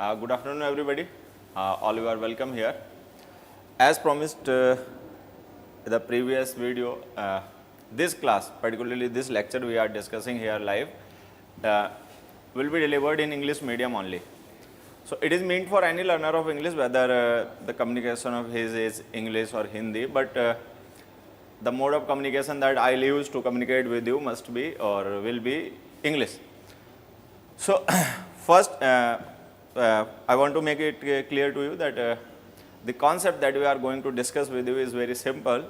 Good afternoon, everybody. All you are welcome here. As promised, the previous video, this class, particularly this lecture we are discussing here live, will be delivered in English medium only. So it is meant for any learner of English, whether the communication of his is English or Hindi, but the mode of communication that I will use to communicate with you must be or will be English. So first, I want to make it clear to you that the concept that we are going to discuss with you is very simple,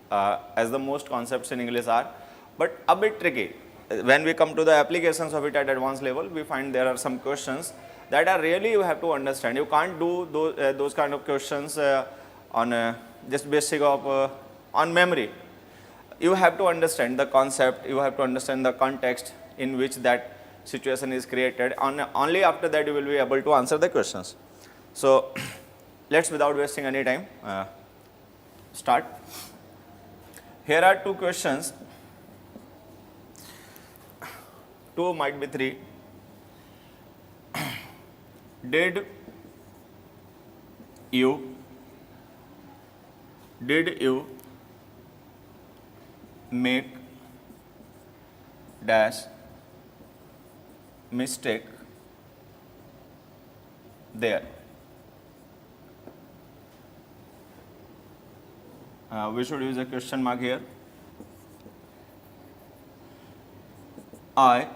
as the most concepts in English are, but a bit tricky. When we come to the applications of it at advanced level, we find there are some questions that are really you have to understand. You can't do those kind of questions on just basic of on memory. You have to understand the concept, you have to understand the context in which that situation is created. Only after that you will be able to answer the questions. So let's, without wasting any time, start. Here are two questions, two might be three. Did you make dash mistake there? We should use a question mark here. I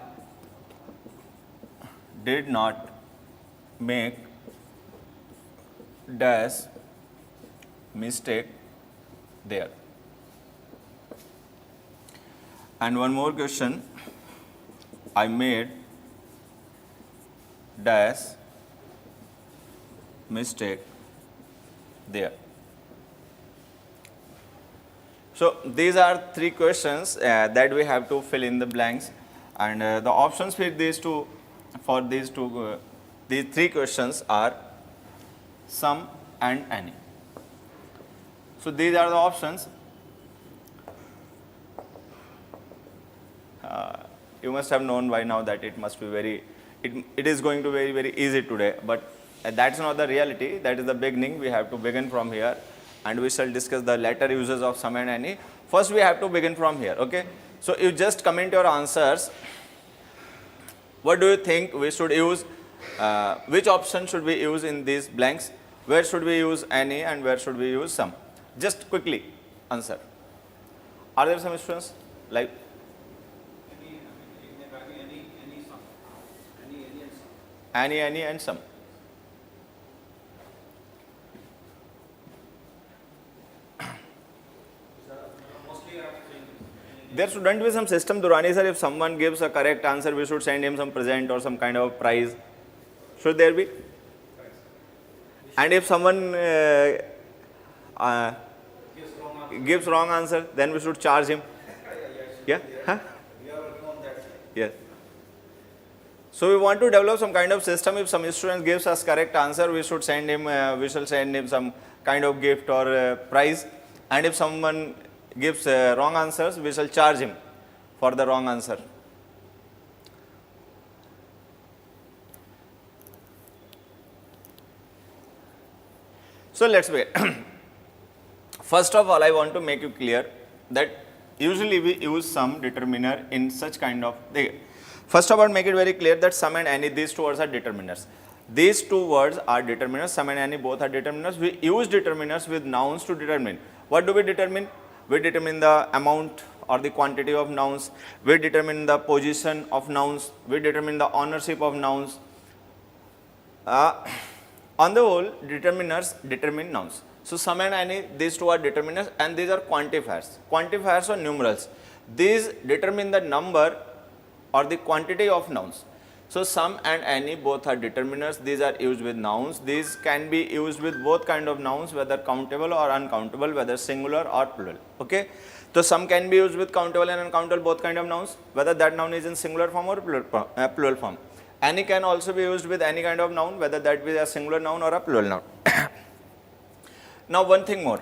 did not make dash mistake there. And one more question, I made dash mistake there. So these are three questions that we have to fill in the blanks, and the options for these three questions are some and any. So these are the options. You must have known by now that it must be it is going to be very easy today, but that's not the reality. That is the beginning. We have to begin from here, and we shall discuss the later uses of some and any. First we have to begin from here, okay? So you just comment your answers. What do you think we should use? Which option should we use in these blanks? Where should we use any and where should we use some? Just quickly answer. Are there some students like? Any and some. There shouldn't be some system, Durrani sir. If someone gives a correct answer, we should send him some present or some kind of prize. Should there be? And if someone gives wrong answer, then we should charge him. Yeah? Huh? Yes. So we want to develop some kind of system. If some student gives us correct answer, we should send him. We shall send him some kind of gift or prize. And if someone gives wrong answers, we shall charge him for the wrong answer. So let's begin. First of all, I want to make you clear that usually we use some determiner in such kind of thing. First of all, make it very clear that some and any, these two words are determiners. These two words are determiners, some and any both are determiners. We use determiners with nouns to determine. What do we determine? We determine the amount or the quantity of nouns. We determine the position of nouns. We determine the ownership of nouns. On the whole, determiners determine nouns. So some and any, these two are determiners, and these are quantifiers. Quantifiers or numerals. These determine the number or the quantity of nouns. So some and any both are determiners. These are used with nouns. These can be used with both kind of nouns, whether countable or uncountable, whether singular or plural. Okay. So some can be used with countable and uncountable both kind of nouns, whether that noun is in singular form or plural form. Any can also be used with any kind of noun, whether that be a singular noun or a plural noun. Now one thing more.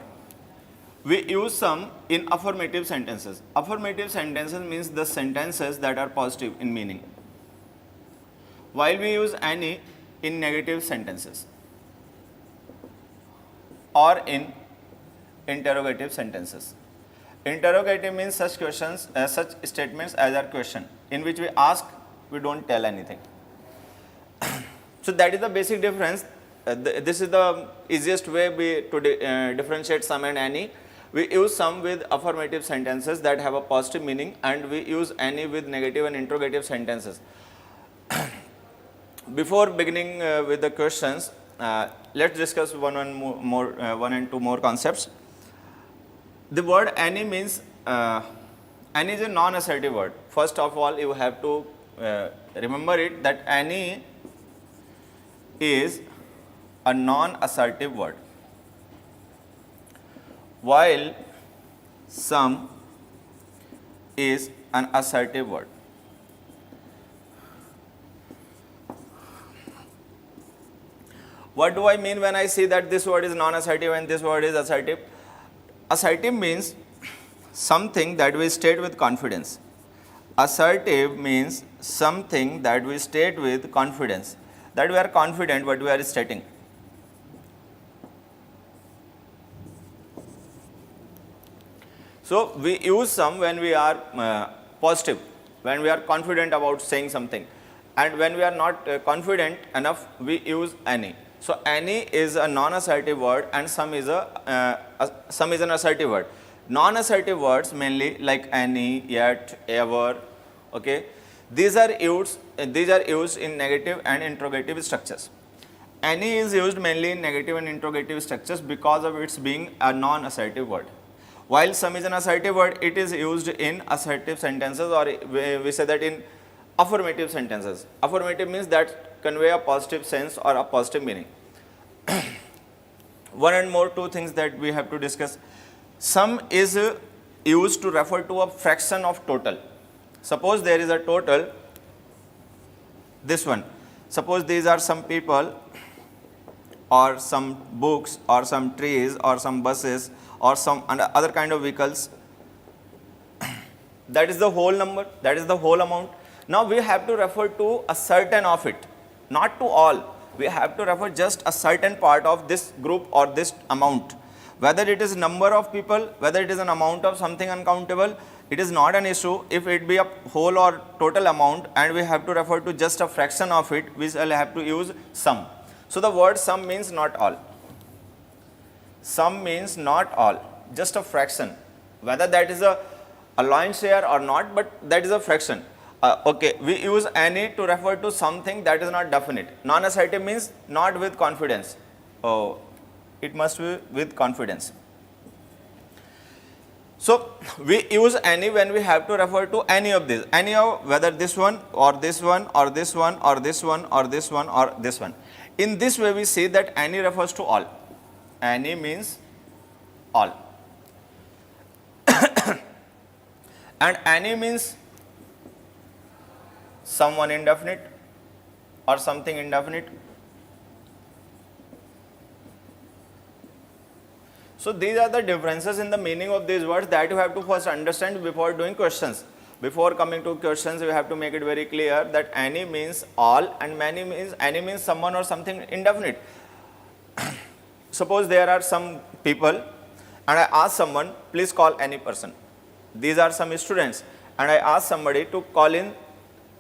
We use some in affirmative sentences. Affirmative sentences means the sentences that are positive in meaning. While we use any in negative sentences or in interrogative sentences. Interrogative means such questions, such statements as are question, in which we ask, we don't tell anything. So that is the basic difference. This is the easiest way to differentiate some and any. We use some with affirmative sentences that have a positive meaning, and we use any with negative and interrogative sentences. Before beginning with the questions, let's discuss one and two more concepts. The word any means, any is a non-assertive word. First of all, you have to remember it that any is a non-assertive word, while some is an assertive word. What do I mean when I say that this word is non-assertive and this word is assertive? Assertive means something that we state with confidence. Assertive means something that we state with confidence, that we are confident what we are stating. So we use some when we are positive, when we are confident about saying something, and when we are not confident enough, we use any. So any is a non-assertive word, and some is an assertive word. Non-assertive words mainly like any, yet, ever, okay. These are used in negative and interrogative structures. Any is used mainly in negative and interrogative structures because of its being a non-assertive word. While some is an assertive word, it is used in assertive sentences, or we say that in affirmative sentences. Affirmative means that convey a positive sense or a positive meaning. One and more two things that we have to discuss. Some is used to refer to a fraction of total. Suppose there is a total, this one. Suppose these are some people, or some books, or some trees, or some buses, or some other kind of vehicles. That is the whole number, that is the whole amount. Now we have to refer to a certain of it, not to all. We have to refer just a certain part of this group or this amount. Whether it is number of people, whether it is an amount of something uncountable, it is not an issue. If it be a whole or total amount and we have to refer to just a fraction of it, we will have to use some. So the word some means not all. Some means not all, just a fraction. Whether that is a lion's share or not, but that is a fraction. Okay, we use any to refer to something that is not definite. Non-assertive means not with confidence. Oh, it must be with confidence. So we use any when we have to refer to any of these, any of whether this one or this one or this one or this one or this one or this one. In this way we see that any refers to all. Any means all. And any means someone indefinite or something indefinite. So these are the differences in the meaning of these words that you have to first understand before doing questions. Before coming to questions, we have to make it very clear that any means all and any means someone or something indefinite. Suppose there are some people and I ask someone, please call any person. These are some students and I ask somebody to call in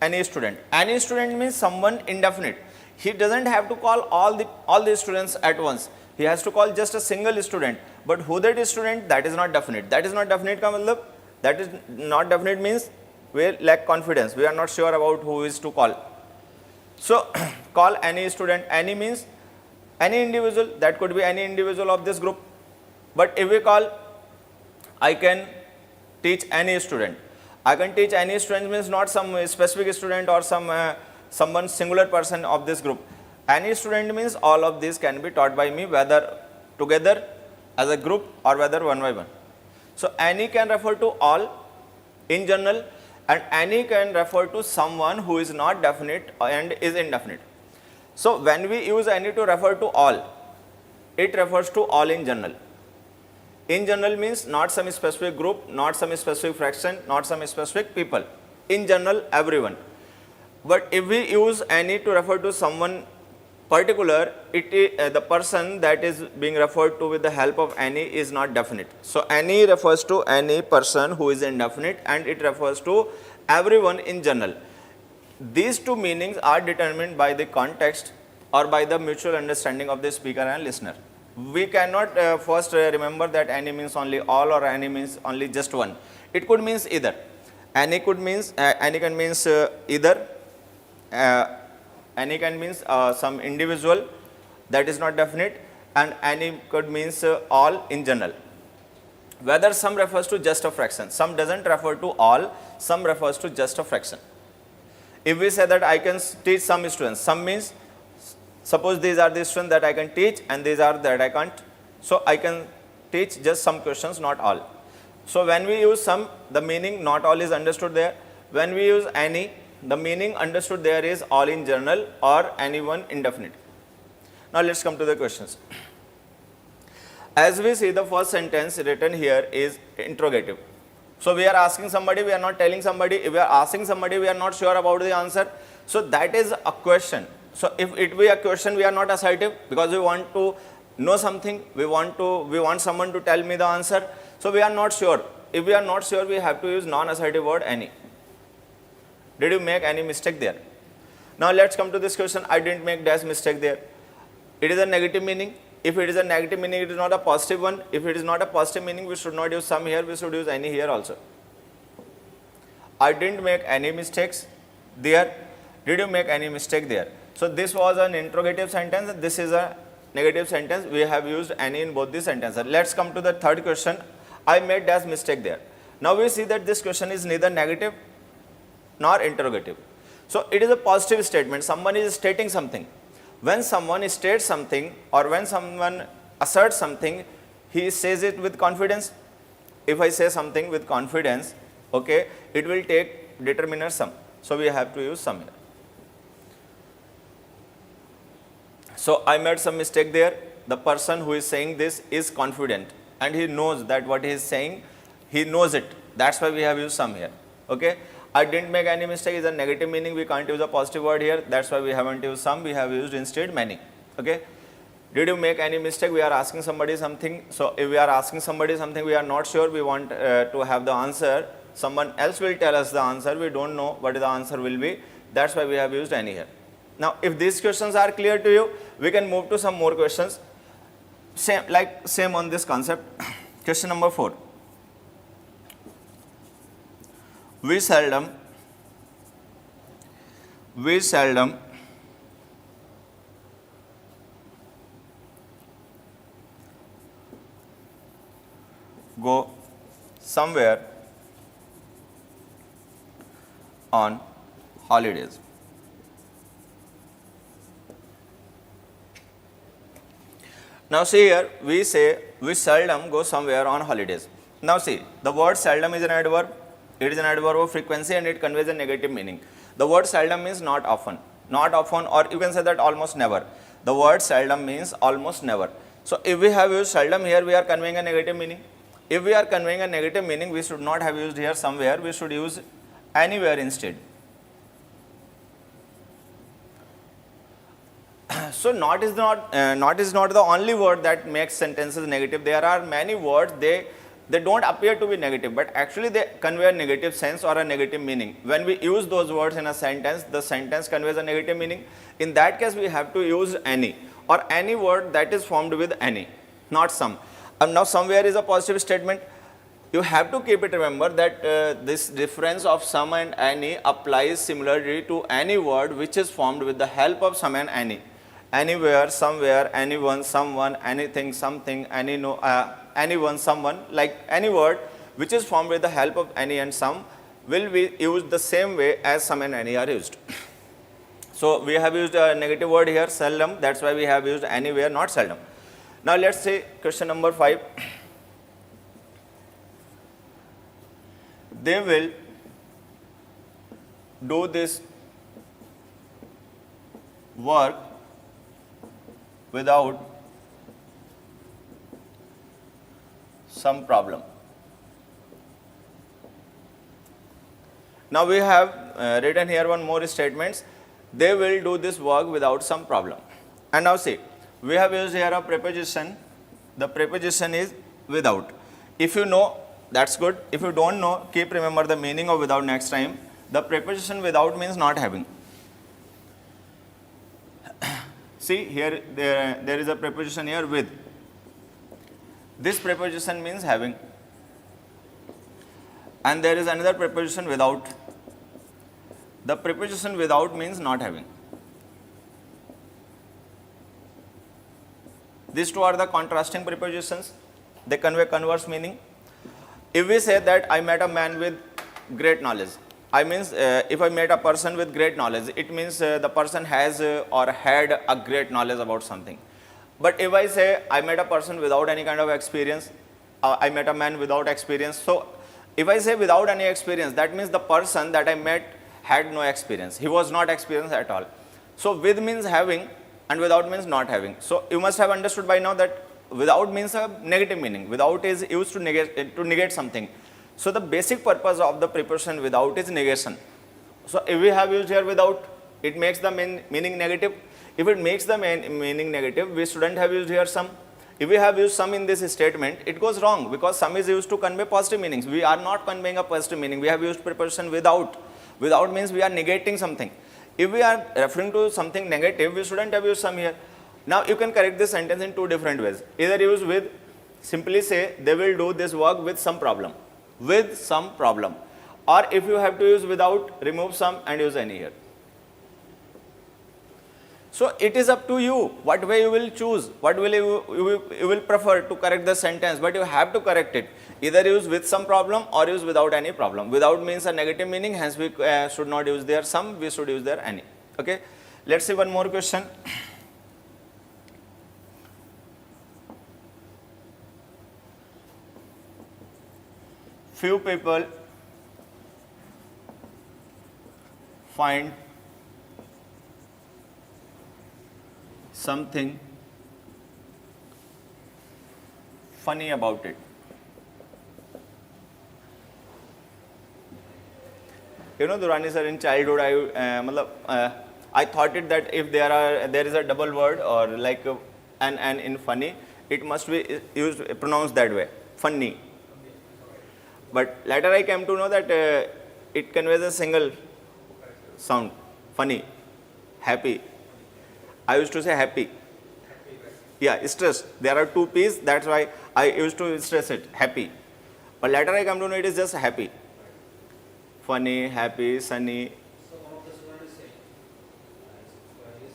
any student. Any student means someone indefinite. He doesn't have to call all the students at once. He has to call just a single student. But who that is student, that is not definite. That is not definite ka matlab, that is not definite means we lack confidence. We are not sure about who is to call. So call any student. Any means any individual. That could be any individual of this group. But if we call, I can teach any student. I can teach any student means not some specific student or someone singular person of this group. Any student means all of these can be taught by me, whether together as a group or whether one by one. So any can refer to all in general, and any can refer to someone who is not definite and is indefinite. So when we use any to refer to all, it refers to all in general. In general means not some specific group, not some specific fraction, not some specific people. In general, everyone. But if we use any to refer to someone particular, the person that is being referred to with the help of any is not definite. So any refers to any person who is indefinite, and it refers to everyone in general. These two meanings are determined by the context or by the mutual understanding of the speaker and listener. We cannot first remember that any means only all or any means only just one. It could means either. Any can means either. Any can means some individual that is not definite, and any could means all in general. Whether some refers to just a fraction, some doesn't refer to all, some refers to just a fraction. If we say that I can teach some students, some means suppose these are the students that I can teach and these are that I can't. So I can teach just some questions, not all. So when we use some, the meaning not all is understood there. When we use any, the meaning understood there is all in general or anyone indefinite. Now let's come to the questions. As we see, the first sentence written here is interrogative. So we are asking somebody, we are not telling somebody. If we are asking somebody, we are not sure about the answer. So that is a question. So if it be a question, we are not assertive because we want to know something. We want someone to tell me the answer. So we are not sure. If we are not sure, we have to use non-assertive word any. Did you make any mistake there? Now let's come to this question. I didn't make dash mistake there. It is a negative meaning. If it is a negative meaning, it is not a positive one. If it is not a positive meaning, we should not use some here. We should use any here also. I didn't make any mistakes there. Did you make any mistake there? So this was an interrogative sentence. This is a negative sentence. We have used any in both these sentences. Let's come to the third question. I made dash mistake there. Now we see that this question is neither negative nor interrogative. So it is a positive statement. Someone is stating something. When someone states something or when someone asserts something, he says it with confidence. If I say something with confidence, okay, it will take determiner some. So we have to use some here. So I made some mistake there. The person who is saying this is confident and he knows that what he is saying, he knows it. That's why we have used some here. Okay. I didn't make any mistake is a negative meaning. We can't use a positive word here. That's why we haven't used some. We have used instead many. Okay. Did you make any mistake? We are asking somebody something. So if we are asking somebody something, we are not sure. We want to have the answer. Someone else will tell us the answer. We don't know what the answer will be. That's why we have used any here. Now, if these questions are clear to you, we can move to some more questions. Same on this concept. Question number 4. We seldom go somewhere on holidays. Now see here, we say we seldom go somewhere on holidays. Now see, the word seldom is an adverb. It is an adverb of frequency and it conveys a negative meaning. The word seldom means not often. Not often, or you can say that almost never. The word seldom means almost never. So if we have used seldom here, we are conveying a negative meaning. If we are conveying a negative meaning, we should not have used here somewhere. We should use anywhere instead. So not is not the only word that makes sentences negative. There are many words, they don't appear to be negative, but actually they convey a negative sense or a negative meaning. When we use those words in a sentence, the sentence conveys a negative meaning. In that case, we have to use any or any word that is formed with any, not some. Now somewhere is a positive statement. You have to keep it remember that this difference of some and any applies similarly to any word which is formed with the help of some and any. Anywhere, somewhere, anyone, someone, anything, something, anyone, someone, like any word which is formed with the help of any and some will be used the same way as some and any are used. So we have used a negative word here, seldom. That's why we have used anywhere, not seldom. Now let's see question number 5. They will do this work without some problem. Now we have written here one more statements. They will do this work without some problem. And now see, we have used here a preposition. The preposition is without. If you know, that's good. If you don't know, keep remember the meaning of without next time. The preposition without means not having. See here, there is a preposition here with. This preposition means having. And there is another preposition without. The preposition without means not having. These two are the contrasting prepositions. They convey converse meaning. If we say that I met a man with great knowledge, I means if I met a person with great knowledge, it means the person has or had a great knowledge about something. But if I say I met a person without any kind of experience, I met a man without experience. So if I say without any experience, that means the person that I met had no experience. He was not experienced at all. So with means having and without means not having. So you must have understood by now that without means a negative meaning. Without is used to negate something. So the basic purpose of the preposition without is negation. So if we have used here without, it makes the meaning negative. If it makes the meaning negative, we shouldn't have used here some. If we have used some in this statement, it goes wrong because some is used to convey positive meanings. We are not conveying a positive meaning. We have used preposition without. Without means we are negating something. If we are referring to something negative, we shouldn't have used some here. Now you can correct this sentence in two different ways. Either use with, simply say they will do this work with some problem. With some problem. Or if you have to use without, remove some and use any here. So it is up to you what way you will choose, what will you will prefer to correct the sentence, but you have to correct it. Either use with some problem or use without any problem. Without means a negative meaning, hence we should not use there some, we should use there any. Okay. Let's see one more question. Few people find something funny about it. You know, Durrani sir, in childhood, I thought it that if there is a double word or like an in funny, it must be used pronounced that way, funny. But later I came to know that it conveys a single sound, funny, happy. I used to say happy. Yeah, stress. There are two P's, that's why I used to stress it, happy. But later I come to know it is just happy. Funny, happy, sunny. Some of the students say,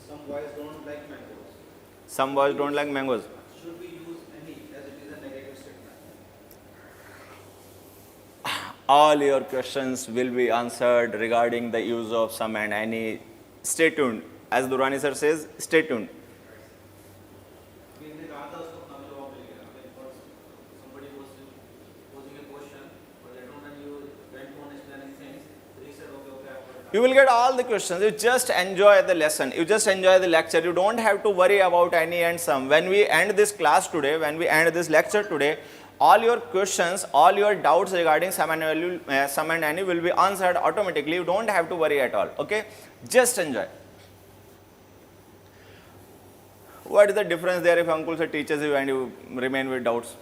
some boys don't like mangoes. Some boys don't like mangoes. Should we use any as it is a negative statement? All your questions will be answered regarding the use of some and any. Stay tuned. As Durrani sir says, stay tuned. Somebody was posing a question, but later on when you went on explaining things, he said, okay. You will get all the questions. You just enjoy the lesson. You just enjoy the lecture. You don't have to worry about any and some. When we end this class today, when we end this lecture today, all your questions, all your doubts regarding sum and any will be answered automatically. You don't have to worry at all. Okay? Just enjoy. What is the difference there if uncle sir teaches you and you remain with doubts?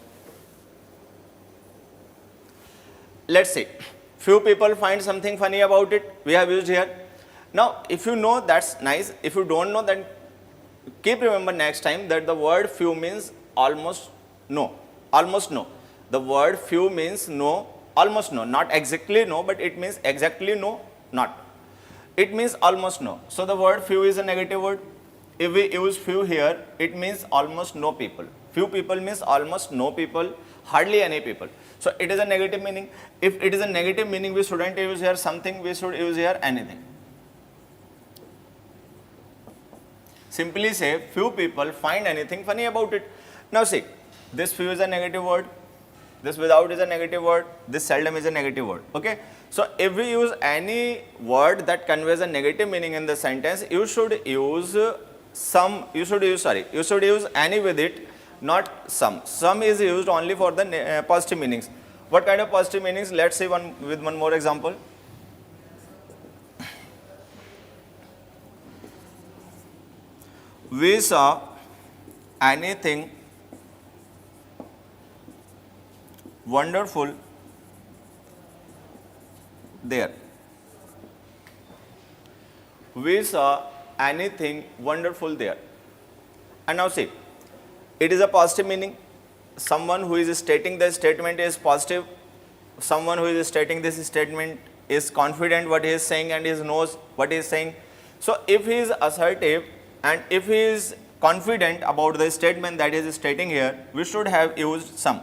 Let's see. Few people find something funny about it. We have used here. Now, if you know, that's nice. If you don't know, then keep remember next time that the word few means almost no. Almost no. The word few means no, almost no. Not exactly no, but it means exactly no, not. It means almost no. So the word few is a negative word. If we use few here, it means almost no people. Few people means almost no people, hardly any people. So it is a negative meaning. If it is a negative meaning, we shouldn't use here something, we should use here anything. Simply say, few people find anything funny about it. Now see, this few is a negative word, this without is a negative word, this seldom is a negative word. Okay? So if we use any word that conveys a negative meaning in the sentence, you should use you should use any with it, not some. Some is used only for the positive meanings. What kind of positive meanings? Let's see with one more example. We saw anything wonderful there. We saw anything wonderful there. And now see, it is a positive meaning. Someone who is stating the statement is positive. Someone who is stating this statement is confident what he is saying and he knows what he is saying. So if he is assertive and if he is confident about the statement that he is stating here, we should have used some.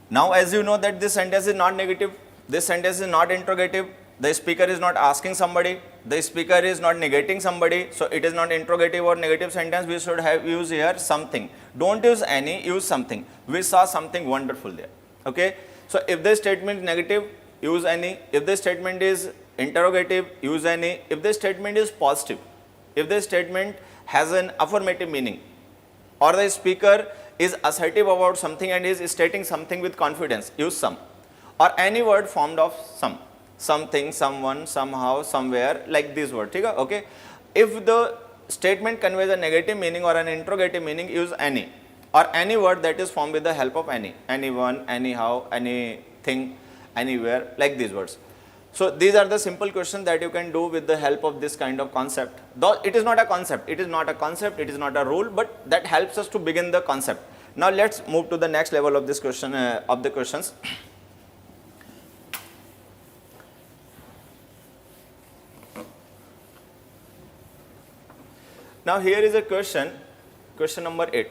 Now as you know that this sentence is not negative, this sentence is not interrogative, the speaker is not asking somebody, the speaker is not negating somebody, so it is not interrogative or negative sentence, we should have used here something. Don't use any, use something. We saw something wonderful there. Okay? So if the statement is negative, use any. If the statement is interrogative, use any. If the statement is positive, if the statement has an affirmative meaning, or the speaker is assertive about something and is stating something with confidence, use some. Or any word formed of some. Something, someone, somehow, somewhere, like this word. Okay? If the statement conveys a negative meaning or an interrogative meaning, use any. Or any word that is formed with the help of any. Anyone, anyhow, anything, anywhere, like these words. So these are the simple questions that you can do with the help of this kind of concept. Though it is not a concept, it is not a concept, it is not a rule, but that helps us to begin the concept. Now let's move to the next level of this question, of the questions. Now here is a question, question number 8.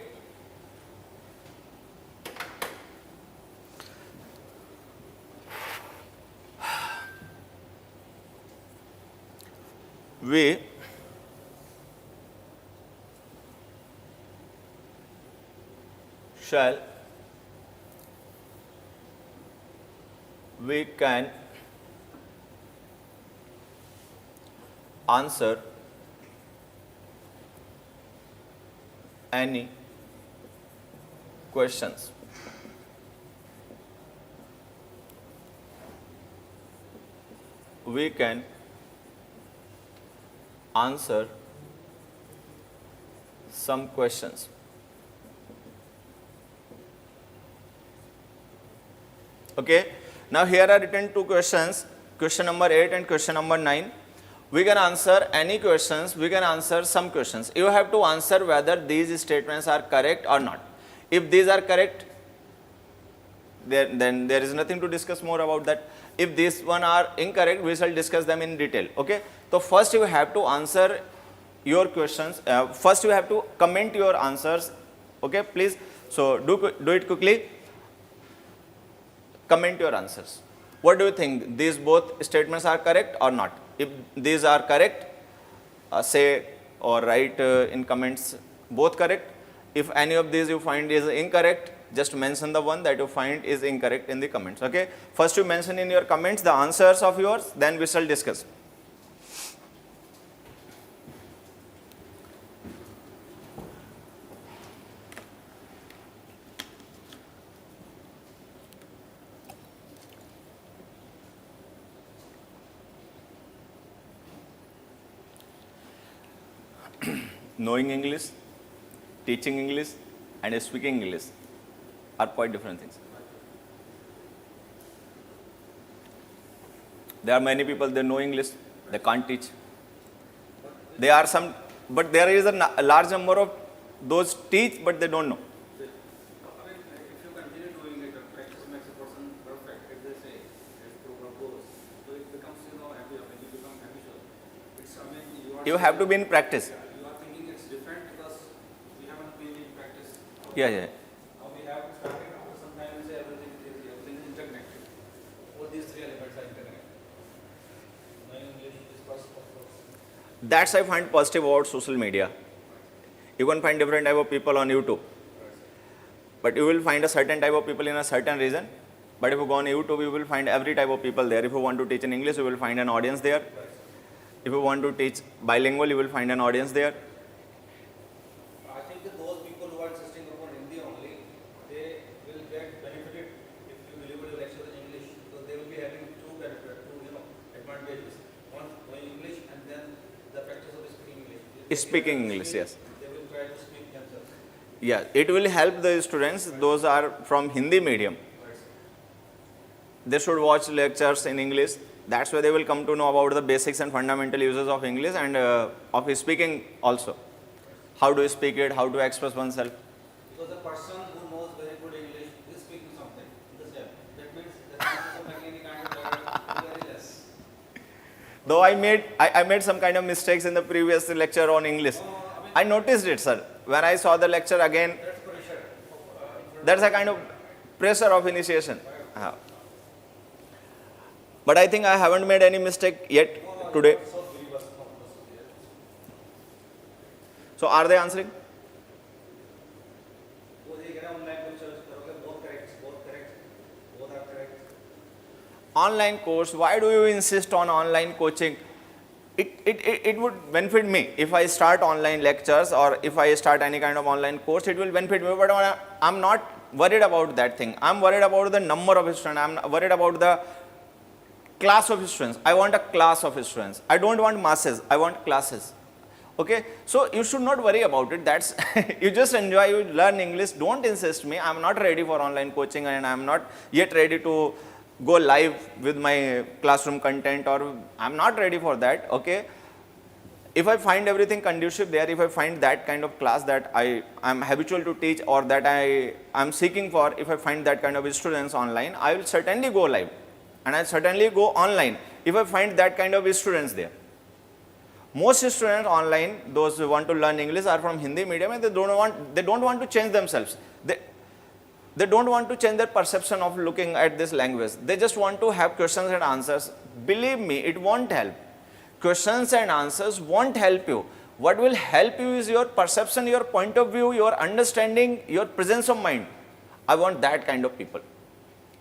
We can answer any questions. We can answer some questions. Okay. Now here are written two questions, question number 8 and question number 9. We can answer any questions, we can answer some questions. You have to answer whether these statements are correct or not. If these are correct, then there is nothing to discuss more about that. If these one are incorrect, we shall discuss them in detail. Okay. So first you have to answer your questions. First you have to comment your answers. Okay, please. So do it quickly. Comment your answers. What do you think? These both statements are correct or not? If these are correct, say or write in comments both correct. If any of these you find is incorrect, just mention the one that you find is incorrect in the comments. Okay. First you mention in your comments the answers of yours, then we shall discuss. Knowing English, teaching English and speaking English are quite different things. There are many people, they know English, they can't teach. There are some, but there is a large number of those teach but they don't know. If you continue doing it, practice makes a person perfect. If they say, as proverb goes, so it becomes, habit. When you become habitual, it's something You have to be in practice. you are thinking it's different because we haven't been in practice. Yeah. Now we have started after some time and say everything is interconnected. All these three elements are interconnected. Knowing English is first, of course. That's I find positive about social media. You can find different type of people on YouTube. But you will find a certain type of people in a certain region. But if you go on YouTube, you will find every type of people there. If you want to teach in English, you will find an audience there. If you want to teach bilingual, you will find an audience there. I think that those people who are insisting upon Hindi only, they will get benefited if you deliver your lecture in English, because they will be having two advantages. One, knowing English and then Speaking English, yes. They will try to speak themselves. Yeah, it will help the students, those are from Hindi medium. Right, sir. They should watch lectures in English. That's where they will come to know about the basics and fundamental uses of English and of speaking also. How to speak it, how to express oneself. Because the person who knows very good English is speaking something in the same. That means the chances of making any kind of error is very less. Though I made some kind of mistakes in the previous lecture on English. I noticed it, sir. When I saw the lecture again, That's pressure. that's a kind of pressure of initiation. But I think I haven't made any mistake yet today. So three was not possible. So are they answering? वो देख रहे हैं online lectures करोगे both correct, both are correct. Online course, why do you insist on online coaching? It would benefit me if I start online lectures or if I start any kind of online course, it will benefit me. But I'm not worried about that thing. I'm worried about the number of students. I'm worried about the class of students. I want a class of students. I don't want masses. I want classes. Okay, so you should not worry about it. That's you just enjoy, you learn English. Don't insist me. I'm not ready for online coaching and I'm not yet ready to go live with my classroom content, or I'm not ready for that. Okay, if I find everything conducive there, if I find that kind of class that I'm habitual to teach or that I'm seeking for, if I find that kind of students online, I will certainly go live and I'll certainly go online if I find that kind of students there. Most students online, those who want to learn English, are from Hindi medium and they don't want to change themselves. They don't want to change their perception of looking at this language. They just want to have questions and answers. Believe me, it won't help. Questions and answers won't help you. What will help you is your perception, your point of view, your understanding, your presence of mind. I want that kind of people.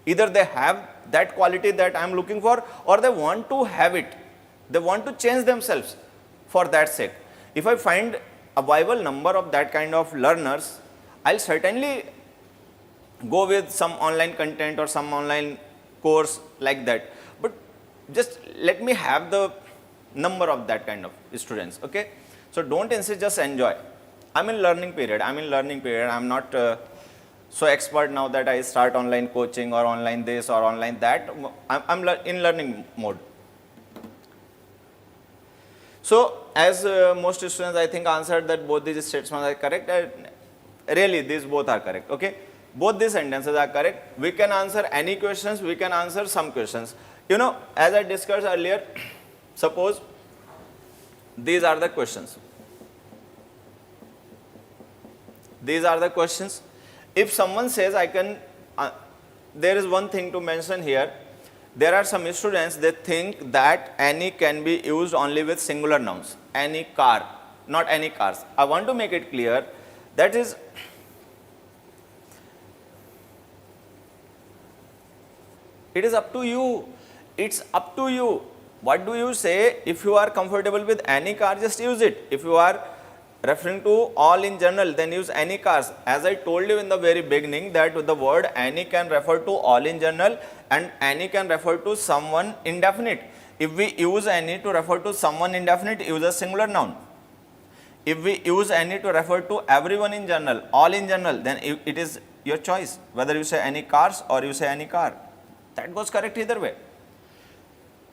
Either they have that quality that I'm looking for, or they want to have it. They want to change themselves for that sake. If I find a viable number of that kind of learners, I'll certainly go with some online content or some online course like that. But just let me have the number of that kind of students. Okay, so don't insist, just enjoy. I'm in learning period. I'm not so expert now that I start online coaching or online this or online that. I'm in learning mode. So as most students I think answered that both these statements are correct. Really these both are correct. Okay, both these sentences are correct. We can answer any questions, we can answer some questions. You know, as I discussed earlier, suppose these are the questions. These are the questions. If someone says I can, there is one thing to mention here. There are some students, they think that any can be used only with singular nouns. Any car, not any cars. I want to make it clear, that is, it is up to you. It's up to you. What do you say? If you are comfortable with any car, just use it. If you are referring to all in general, then use any cars. As I told you in the very beginning that the word any can refer to all in general and any can refer to someone indefinite. If we use any to refer to someone indefinite, use a singular noun. If we use any to refer to everyone in general, all in general, then it is your choice whether you say any cars or you say any car. That goes correct either way.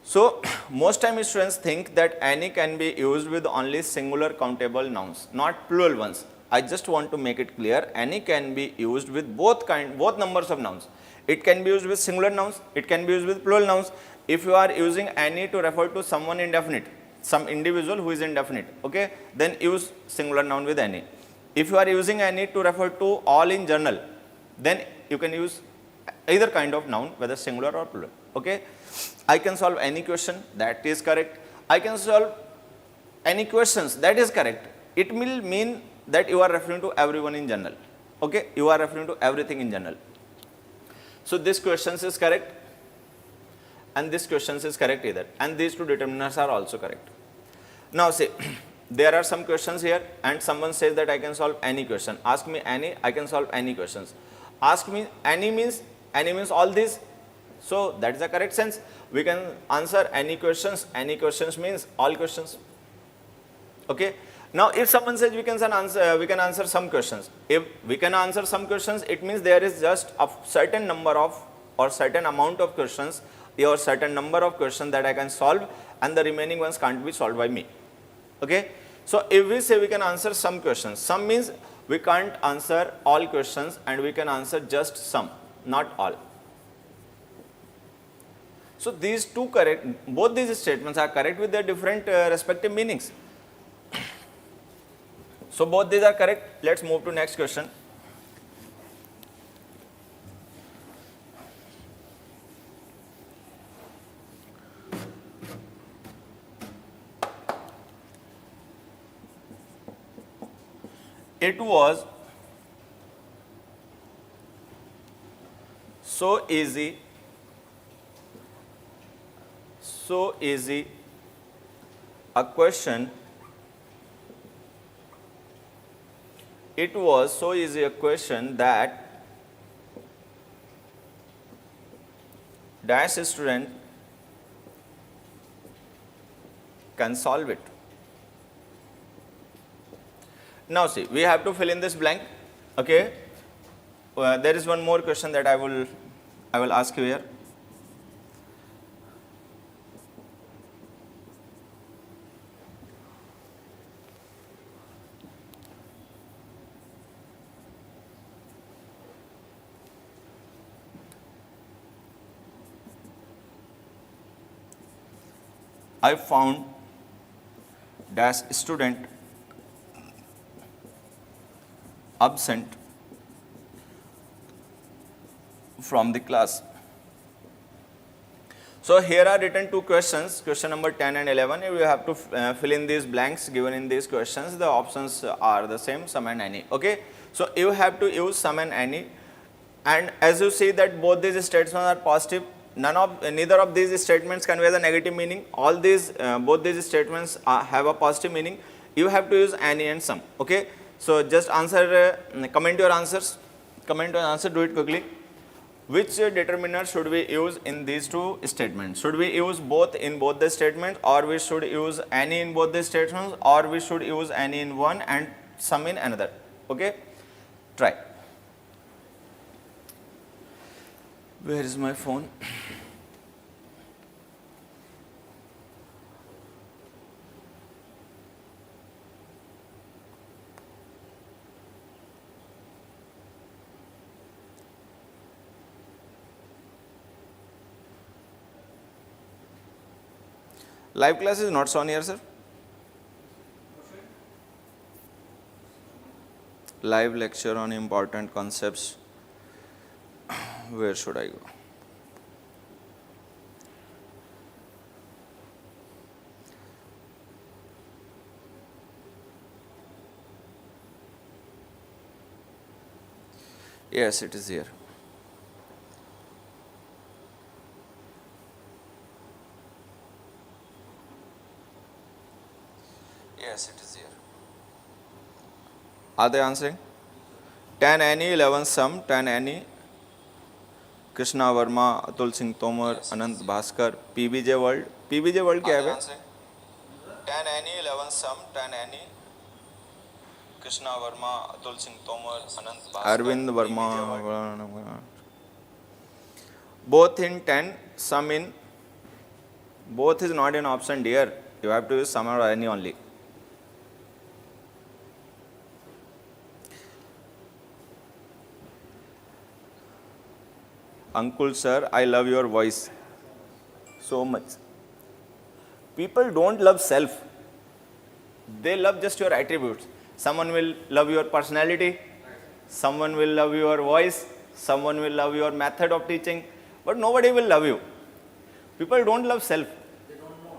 So most times students think that any can be used with only singular countable nouns, not plural ones. I just want to make it clear, any can be used with both numbers of nouns. It can be used with singular nouns, it can be used with plural nouns. If you are using any to refer to someone indefinite, some individual who is indefinite, okay, then use singular noun with any. If you are using any to refer to all in general, then you can use either kind of noun, whether singular or plural. Okay, I can solve any question, that is correct. I can solve any questions, that is correct. It will mean that you are referring to everyone in general. Okay, you are referring to everything in general. So this questions is correct and this questions is correct either, and these two determinants are also correct. Now see, there are some questions here and someone says that I can solve any question. Ask me any, I can solve any questions. Ask me any means all these. So that is the correct sense. We can answer any questions means all questions. Okay. Now, if someone says we can answer some questions. If we can answer some questions, it means there is just a certain number of or certain amount of questions or certain number of questions that I can solve, and the remaining ones can't be solved by me. Okay? So, if we say we can answer some questions, some means we can't answer all questions and we can answer just some, not all. So, these two correct, both these statements are correct with their different respective meanings. So, both these are correct. Let's move to next question. It was so easy a question. It was so easy a question that dash student can solve it. Now see, we have to fill in this blank. Okay, there is one more question that I will ask you here. I found dash student absent from the class. So here are written two questions, question number 10 and 11. You have to fill in these blanks given in these questions. The options are the same, some and any. Okay, so you have to use some and any, and as you see that both these statements are positive. Neither of these statements conveys a negative meaning. All these both these statements have a positive meaning. You have to use any and some. Okay, so just answer, comment your answers. Comment your answer. Do it quickly. Which determiner should we use in these two statements? Should we use both in both the statements, or we should use any in both the statements, or we should use any in one and some in another? Okay, try. Where is my phone? Live class is not shown here, sir. Live lecture on important concepts. Where should I go? Yes, it is here. Yes, it is here. Are they answering? 10 any, 11 sum, 10 any. Krishna Verma, Atul Singh Tomar, Anant Bhaskar, PBJ World. PBJ World क्या है? 10 any, 11 sum, 10 any. Krishna Verma, Atul Singh Tomar, Anant Bhaskar. Arvind Verma. Both in 10, some in. Both is not an option, dear. You have to use some or any only. Uncle sir, I love your voice so much. People don't love self. They love just your attributes. Someone will love your personality. Someone will love your voice. Someone will love your method of teaching. But nobody will love you. People don't love self. They don't know.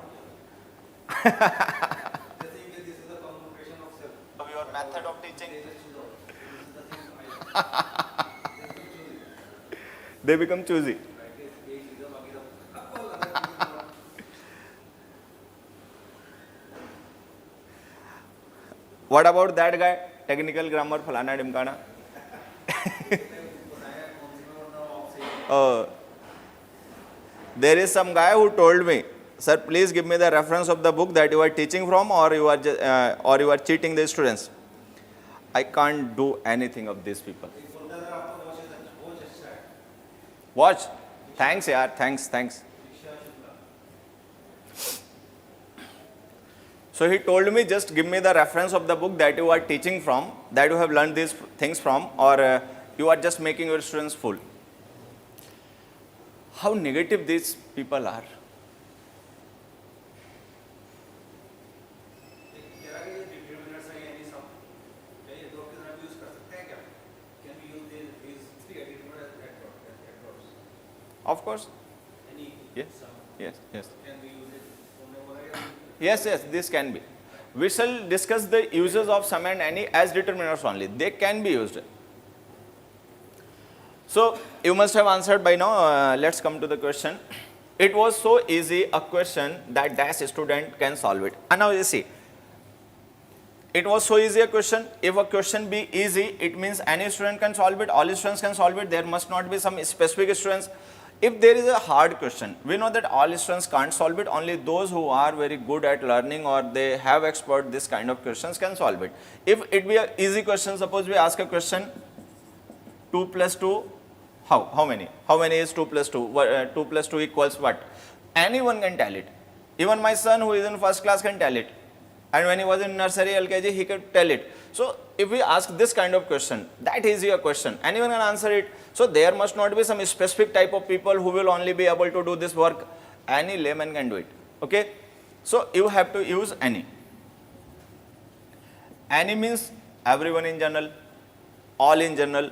They think that this is the concentration of self. Love your method of teaching. They just know. This is the thing I They become choosy. What about that guy? Technical grammar, falana dimkana. There is some guy who told me, sir, please give me the reference of the book that you are teaching from, or you are cheating the students. I can't do anything of these people. Watch. Thanks, yaar. Thanks. So he told me, just give me the reference of the book that you are teaching from, that you have learned these things from, or you are just making your students fool. How negative these people are. Of course. Yes. Yes, this can be. We shall discuss the uses of some and any as determiners only. They can be used. So, you must have answered by now. Let's come to the question. It was so easy a question that dash student can solve it. And now you see, it was so easy a question. If a question be easy, it means any student can solve it, all students can solve it. There must not be some specific students. If there is a hard question, we know that all students can't solve it, only those who are very good at learning or they have expert this kind of questions can solve it. If it be an easy question, suppose we ask a question, 2 plus 2, how many? How many is 2 plus 2? 2 plus 2 equals what? Anyone can tell it. Even my son who is in first class can tell it. And when he was in nursery, LKG, he could tell it. So, if we ask this kind of question, that is your question, anyone can answer it. So, there must not be some specific type of people who will only be able to do this work. Any layman can do it. Okay? So, you have to use any. Any means everyone in general, all in general.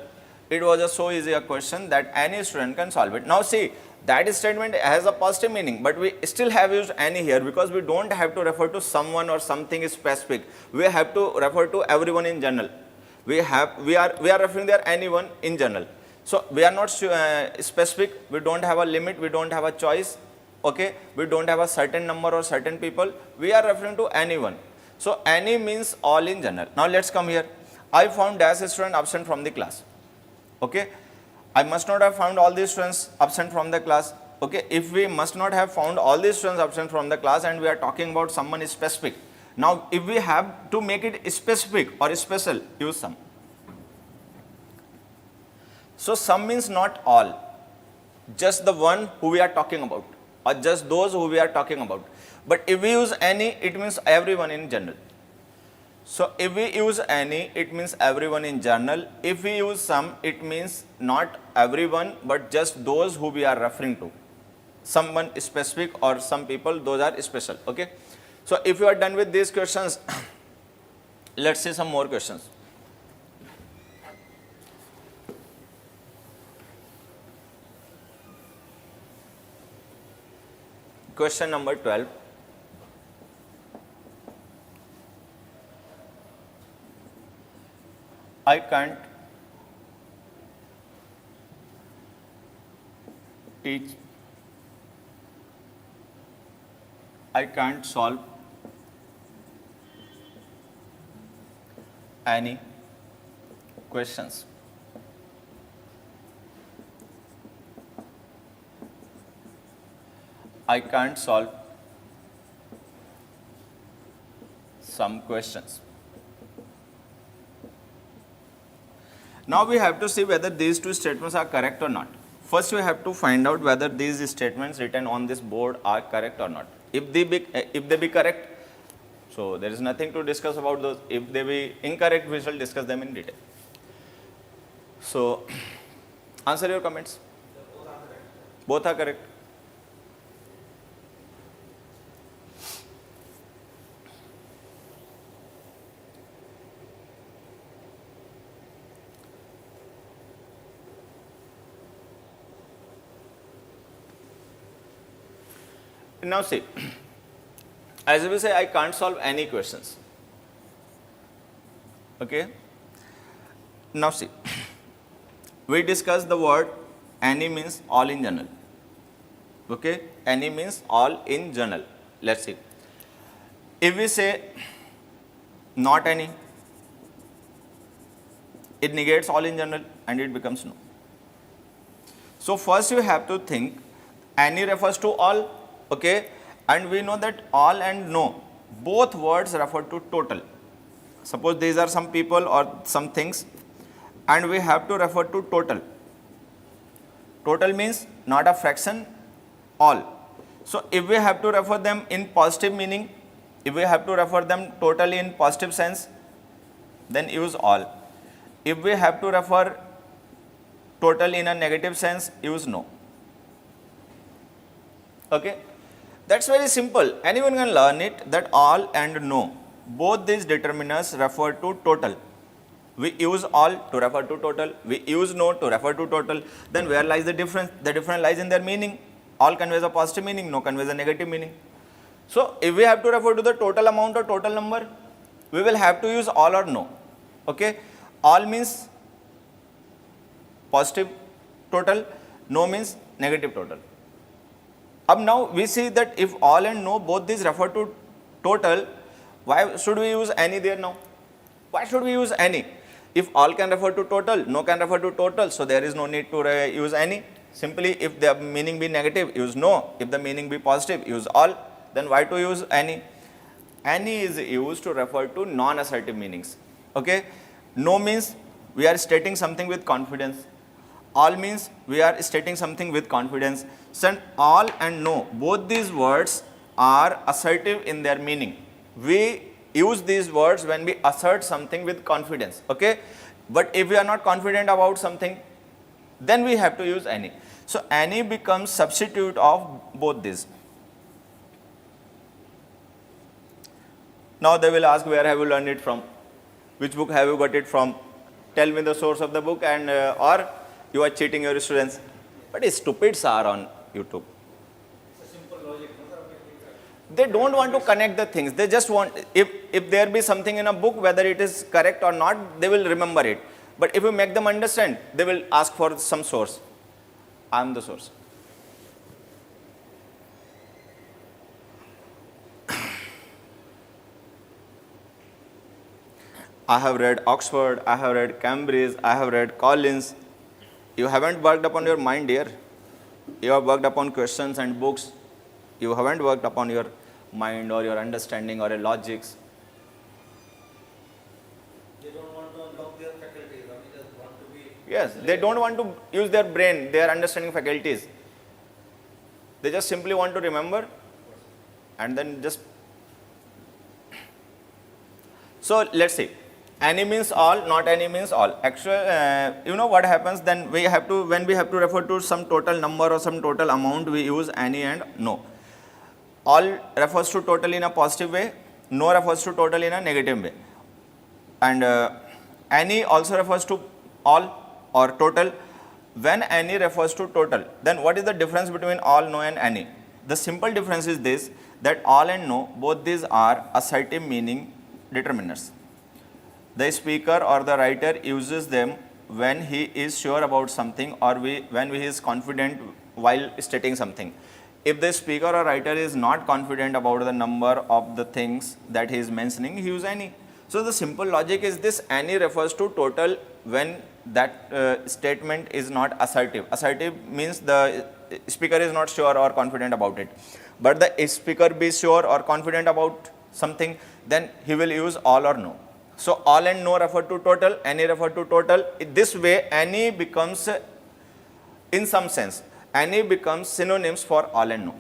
It was a so easy a question that any student can solve it. Now, see, that statement has a positive meaning, but we still have used any here because we don't have to refer to someone or something specific. We have to refer to everyone in general. We are referring there anyone in general. So we are not specific. We don't have a limit. We don't have a choice. Okay, we don't have a certain number or certain people. We are referring to anyone. So any means all in general. Now let's come here. I found dash student absent from the class. Okay. I must not have found all these students absent from the class. Okay, if we must not have found all these students absent from the class and we are talking about someone specific. Now, if we have to make it specific or special, use some. So, some means not all, just the one who we are talking about or just those who we are talking about. But if we use any, it means everyone in general. So, if we use any, it means everyone in general. If we use some, it means not everyone, but just those who we are referring to. Someone specific or some people, those are special. Okay. So, if you are done with these questions, let's see some more questions. Question number 12. I can't teach, I can't solve any questions. I can't solve some questions. Now we have to see whether these two statements are correct or not. First we have to find out whether these statements written on this board are correct or not. If they be correct, so there is nothing to discuss about those. If they be incorrect, we shall discuss them in detail. So answer your comments. Both are correct. Now see, as we say, I can't solve any questions. Okay. Now see, we discussed the word any means all in general. Okay, any means all in general. Let's see. If we say not any, it negates all in general and it becomes no. So first you have to think any refers to all. Okay, And we know that all and no, both words refer to total. Suppose these are some people or some things, and we have to refer to total. Total means not a fraction, all. So if we have to refer them in positive meaning, if we have to refer them totally in positive sense, then use all. If we have to refer total in a negative sense, use no. Okay? That's very simple. Anyone can learn it, that all and no, both these determiners refer to total. We use all to refer to total. We use no to refer to total. Then where lies the difference? The difference lies in their meaning. All conveys a positive meaning, no conveys a negative meaning. So if we have to refer to the total amount or total number, we will have to use all or no. Okay? All means positive total, no means negative total. Now we see that if all and no, both these refer to total, why should we use any there now? Why should we use any? If all can refer to total, no can refer to total, so there is no need to use any. Simply, if the meaning be negative, use no. If the meaning be positive, use all. Then why to use any? Any is used to refer to non-assertive meanings. Okay? No means we are stating something with confidence. All means we are stating something with confidence. So all and no, both these words are assertive in their meaning. We use these words when we assert something with confidence. Okay? But if we are not confident about something, then we have to use any. So any becomes substitute of both these. Now they will ask, where have you learned it from? Which book have you got it from? Tell me the source of the book, and or you are cheating your students. But stupids are on YouTube. It's a simple logic. They don't want to connect the things. They just want, if there be something in a book, whether it is correct or not, they will remember it. But if you make them understand, they will ask for some source. I am the source. I have read Oxford, I have read Cambridge, I have read Collins. You haven't worked upon your mind, dear. You have worked upon questions and books. You haven't worked upon your mind or your understanding or your logics. They don't want to unlock their faculties. They just want to be. Yes, they don't want to use their brain, their understanding faculties. They just simply want to remember and then just. So let's see. Any means all, not any means all. Actually, you know what happens then? We have to, when we have to refer to some total number or some total amount, we use any and no. All refers to total in a positive way, no refers to total in a negative way. And any also refers to all or total. When any refers to total, then what is the difference between all, no and any? The simple difference is this, that all and no, both these are assertive meaning determiners. The speaker or the writer uses them when he is sure about something or when he is confident while stating something. If the speaker or writer is not confident about the number of the things that he is mentioning, he uses any. So the simple logic is this: any refers to total when that statement is not assertive. Assertive means the speaker is not sure or confident about it. But the speaker be sure or confident about something, then he will use all or no. So all and no refer to total, any refer to total. This way any becomes, in some sense, any becomes synonyms for all and no.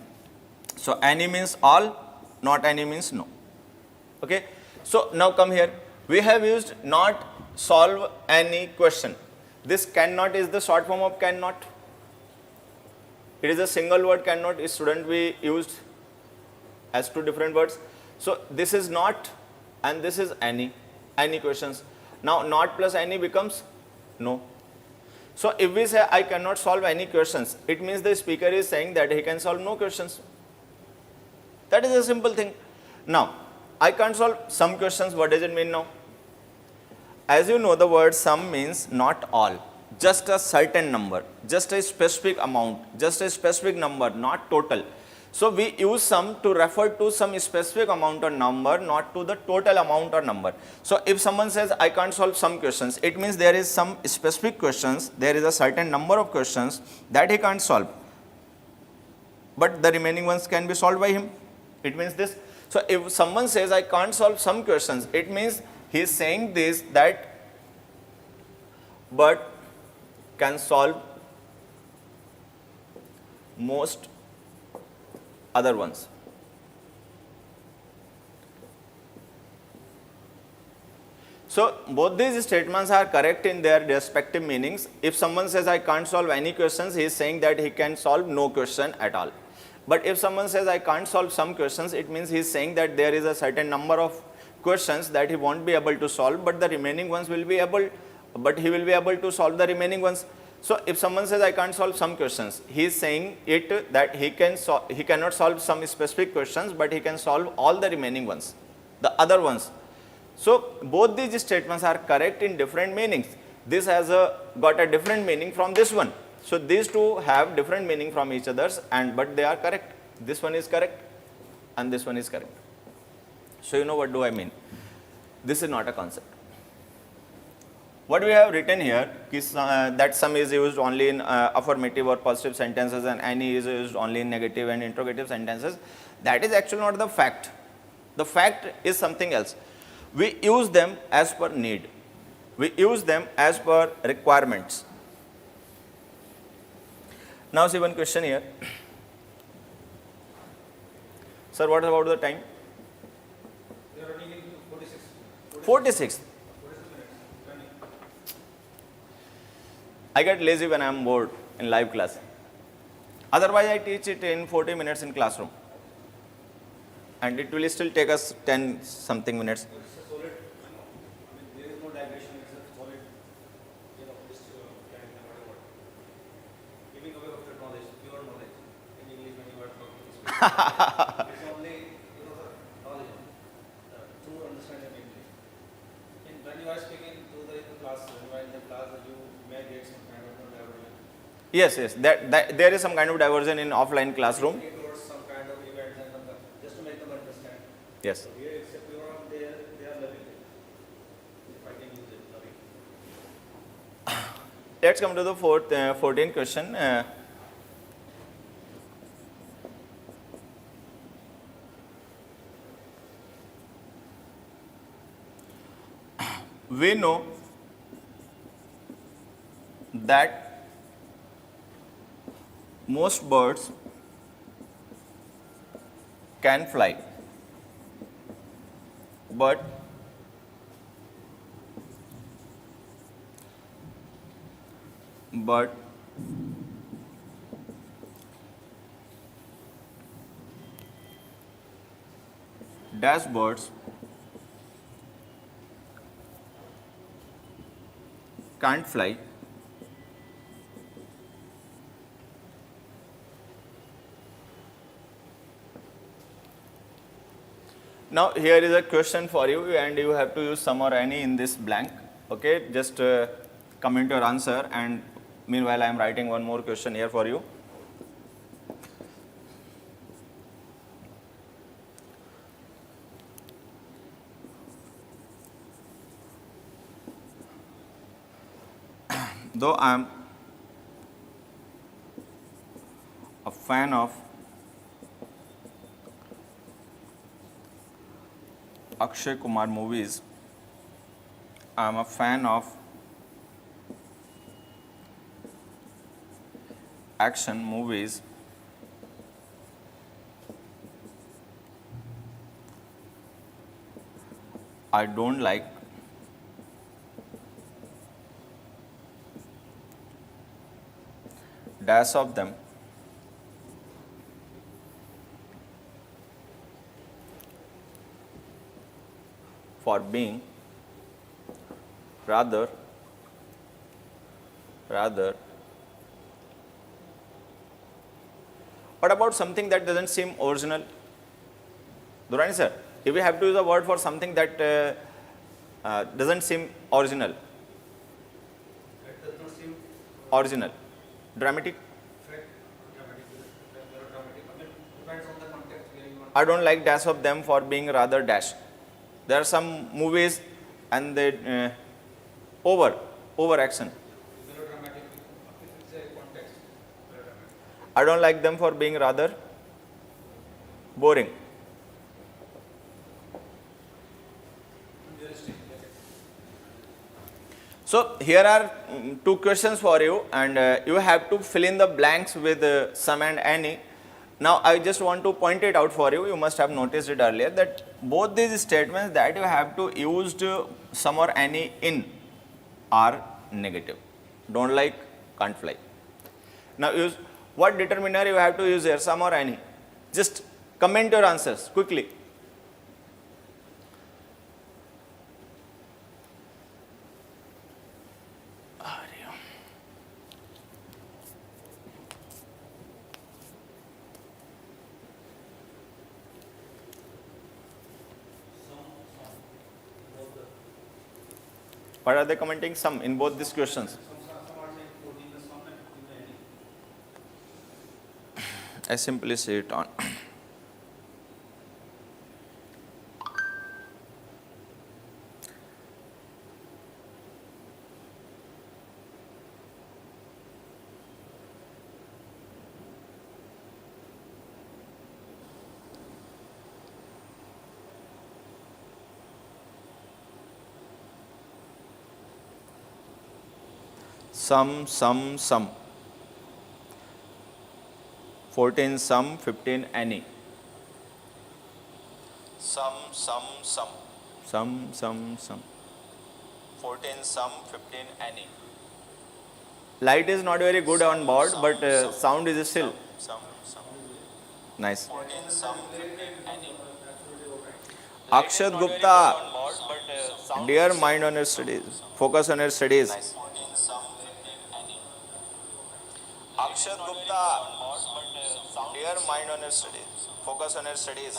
So any means all, not any means no. Okay. So now come here. We have used not solve any question. This cannot is the short form of cannot. It is a single word cannot. It shouldn't be used as two different words. So this is not and this is any questions. Now not plus any becomes no. So if we say I cannot solve any questions, it means the speaker is saying that he can solve no questions. That is a simple thing. Now I can't solve some questions. What does it mean now? As you know, the word some means not all, just a certain number, just a specific amount, just a specific number, not total. So we use some to refer to some specific amount or number, not to the total amount or number. So if someone says I can't solve some questions, it means there is some specific questions, there is a certain number of questions that he can't solve, but the remaining ones can be solved by him. It means this. So if someone says I can't solve some questions, it means he is saying this, that but can solve most other ones. So both these statements are correct in their respective meanings. If someone says I can't solve any questions, he is saying that he can solve no question at all. But if someone says I can't solve some questions, it means he is saying that there is a certain number of questions that he won't be able to solve, but the remaining ones will be able, but he will be able to solve the remaining ones. So if someone says I can't solve some questions, he is saying it that he cannot solve some specific questions, but he can solve all the remaining ones, the other ones. So both these statements are correct in different meanings. This has got a different meaning from this one. So these two have different meaning from each others, but they are correct. This one is correct and this one is correct. So you know what do I mean? This is not a concept. What we have written here is that some is used only in affirmative or positive sentences and any is used only in negative and interrogative sentences. That is actually not the fact. The fact is something else. We use them as per need. We use them as per requirements. Now see one question here. Sir, what about the time? We are running into 46. 46. 46 minutes. Running. I get lazy when I am bored in live class. Otherwise, I teach it in 40 minutes in classroom. And it will still take us 10 something minutes. It's a solid, I mean, there is no digression, it's a solid, just whatever. Giving away of the knowledge, pure knowledge, in English when you are talking. It's only, the knowledge, true understanding of English. And when you are speaking to the class, when you are in the class, you may get some kind of diversion. Yes, that there is some kind of diversion in offline classroom. Towards some kind of events and some, just to make them understand. Yes. So here it's a pure, they are loving it. If I can use it, loving. Let's come to the 14th question. We know that most birds can fly, but dashboards can't fly. Now here is a question for you and you have to use some or any in this blank. Okay, just comment your answer, and meanwhile I am writing one more question here for you. Though I am a fan of Akshay Kumar movies, I am a fan of action movies, I don't like dash of them for being rather what about something that doesn't seem original? Durrani sir, if we have to use a word for something that doesn't seem original, That does not seem dramatic, dramatic. Melodramatic. I mean, depends on the context where you want. I don't like dash of them for being rather dash. There are some movies and they over action. Melodramatic. If it's a context, melodramatic. I don't like them for being rather boring. So here are two questions for you, and you have to fill in the blanks with some and any. Now I just want to point it out for you. You must have noticed it earlier that both these statements that you have to use some or any in are negative. Don't like, can't fly. Now use what determiner you have to use here, some or any. Just comment your answers quickly. What are they commenting? Some in both these questions. Some are saying 14 the sum and 15 the any. I simply say it on. Some. 14 some, 15 any. Some. 14 some, 15 any. Light is not very good on board, but sound is still. Nice. 14 some, 15 any. Akshat Gupta, dear mind on your studies. Focus on your studies. Akshat Gupta, dear mind on your studies. Focus on your studies.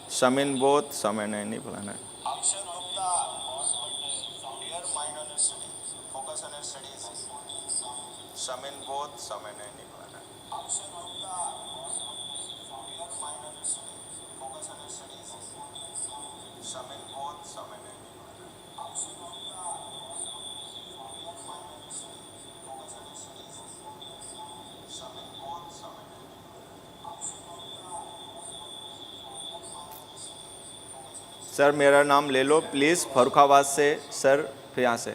Some in both, some in any planet. Akshat Gupta, dear mind on your studies. Focus on your studies. Some in both, some in any planet. Akshat Gupta, dear mind on your studies. Focus on your studies. Some in both, some in any planet. Akshat Gupta, dear mind on your studies. Focus on your studies. Some in both, some in any planet. Sir मेरा नाम ले लो please Farrukhabad से sir फिर यहाँ से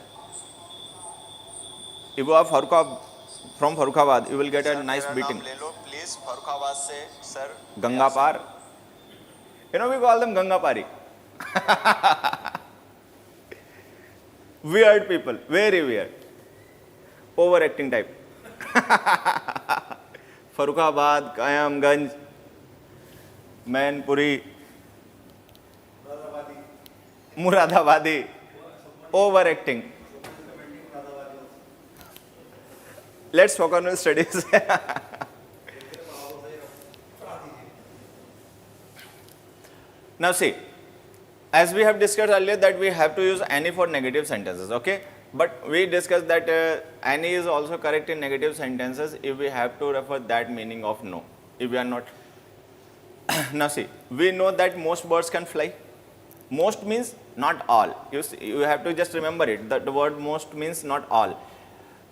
if you are from Farrukhabad you will get a nice beating ले लो प्लीज़ फरुखाबाद से सर गंगा पार you know we call them Ganga पारी weird people, very weird, overacting type. Farrukhabad, Kaimganj, Mainpuri, Moradabadi, overacting. Let's focus on studies. Now see, as we have discussed earlier that we have to use any for negative sentences, okay? But we discussed that any is also correct in negative sentences if we have to refer that meaning of no, if we are not. Now see, we know that most birds can fly. Most means not all. You have to just remember it, that the word most means not all.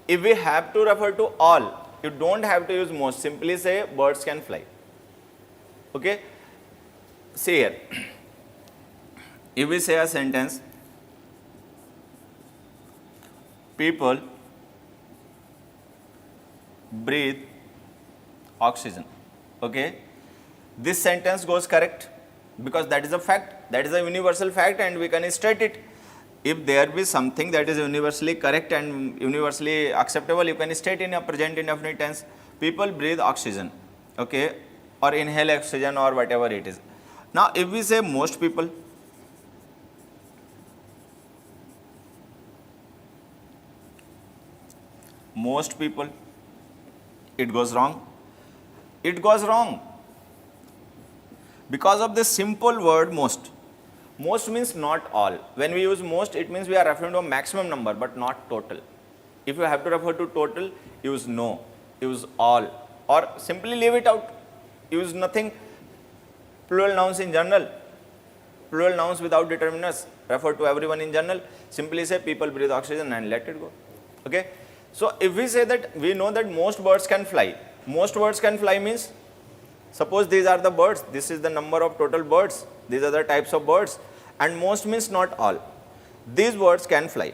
If we have to refer to all, you don't have to use most, simply say birds can fly. Okay? See here. If we say a sentence, people breathe oxygen, okay? This sentence goes correct because that is a fact, that is a universal fact and we can state it. If there be something that is universally correct and universally acceptable, you can state in a present indefinite tense, people breathe oxygen, okay? Or inhale oxygen or whatever it is. Now, if we say most people, it goes wrong. It goes wrong because of this simple word most. Most means not all. When we use most, it means we are referring to a maximum number but not total. If you have to refer to total, use no, use all, or simply leave it out. Use nothing. Plural nouns in general, plural nouns without determiners, refer to everyone in general. Simply say people breathe oxygen and let it go. Okay? So if we say that we know that most birds can fly, most birds can fly means, suppose these are the birds, this is the number of total birds, these are the types of birds, and most means not all. These birds can fly.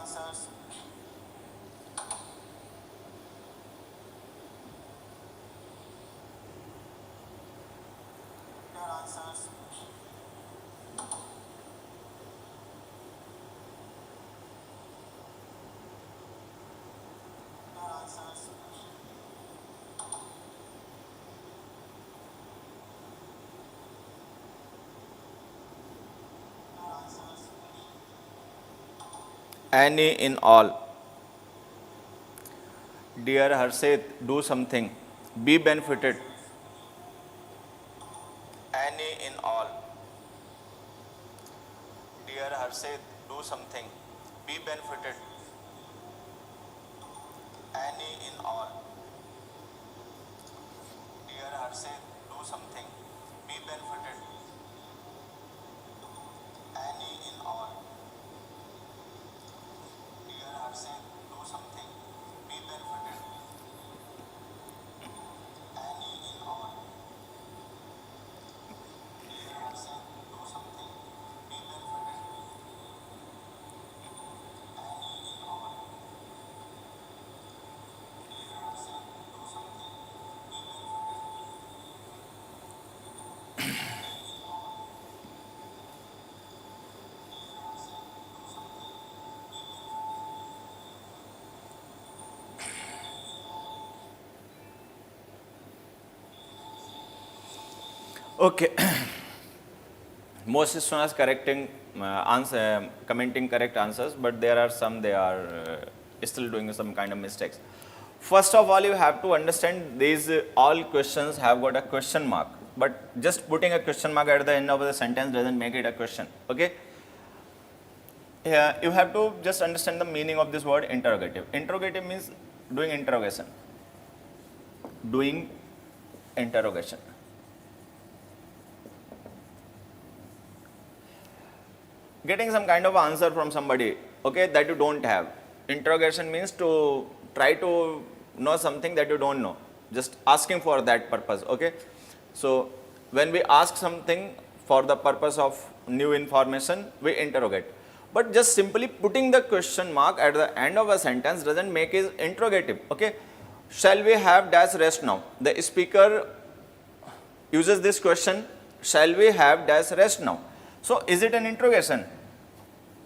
answers. Your answers. Your answers. Your answers. Any in all. Dear Harshit, do something. Be benefited. Any in all. Dear Harshit, do something. Be benefited. Any in all. Dear Harshit, do something. Be benefited. Any in all. Dear Harshit, do something. Be benefited. Any in all. Dear Harshit, do something. Be benefited. Any in all. Dear Harshit, do something. Be benefited. Okay. Most students correcting commenting correct answers, but there are some they are still doing some kind of mistakes. First of all, you have to understand these all questions have got a question mark, but just putting a question mark at the end of the sentence doesn't make it a question. Okay. You have to just understand the meaning of this word interrogative. Interrogative means doing interrogation. Doing interrogation. Getting some kind of answer from somebody, okay, that you don't have. Interrogation means to try to know something that you don't know, just asking for that purpose, okay. So when we ask something for the purpose of new information, we interrogate. But just simply putting the question mark at the end of a sentence doesn't make it interrogative, okay. Shall we have dash rest now? The speaker uses this question, shall we have dash rest now? So is it an interrogation?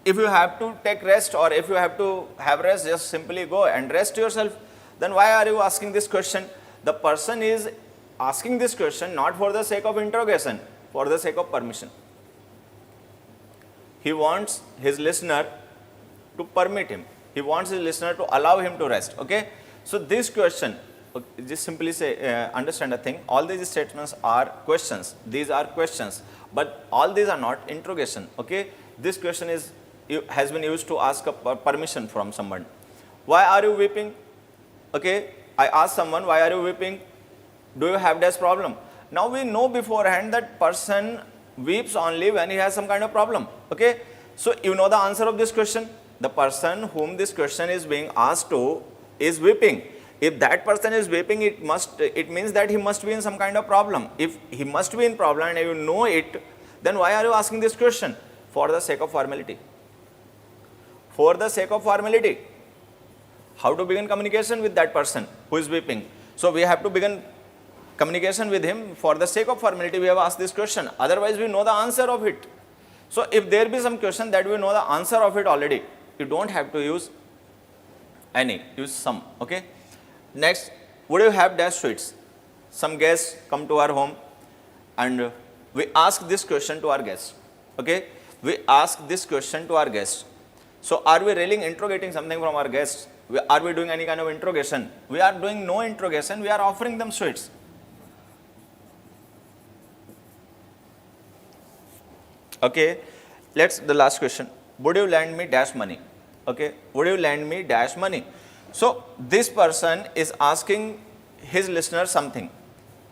If you have to take rest or if you have to have rest, just simply go and rest yourself. Then why are you asking this question? The person is asking this question not for the sake of interrogation, for the sake of permission. He wants his listener to permit him. He wants his listener to allow him to rest, okay. So this question, just simply say, understand a thing, all these statements are questions. These are questions, but all these are not interrogation, okay. This question has been used to ask a permission from someone. Why are you weeping? Okay, I asked someone, why are you weeping? Do you have this problem? Now we know beforehand that person weeps only when he has some kind of problem, okay. So you know the answer of this question. The person whom this question is being asked to is weeping. If that person is weeping, it means that he must be in some kind of problem. If he must be in problem and you know it, then why are you asking this question? For the sake of formality. For the sake of formality. How to begin communication with that person who is weeping? So we have to begin communication with him for the sake of formality. We have asked this question. Otherwise, we know the answer of it. So if there be some question that we know the answer of it already, you don't have to use any, use some, okay. Next, would you have dash sweets? Some guests come to our home and we ask this question to our guests, okay. We ask this question to our guests. So are we really interrogating something from our guests? Are we doing any kind of interrogation? We are doing no interrogation, we are offering them sweets. Okay, the last question. Would you lend me dash money? Okay, would you lend me dash money? So this person is asking his listener something.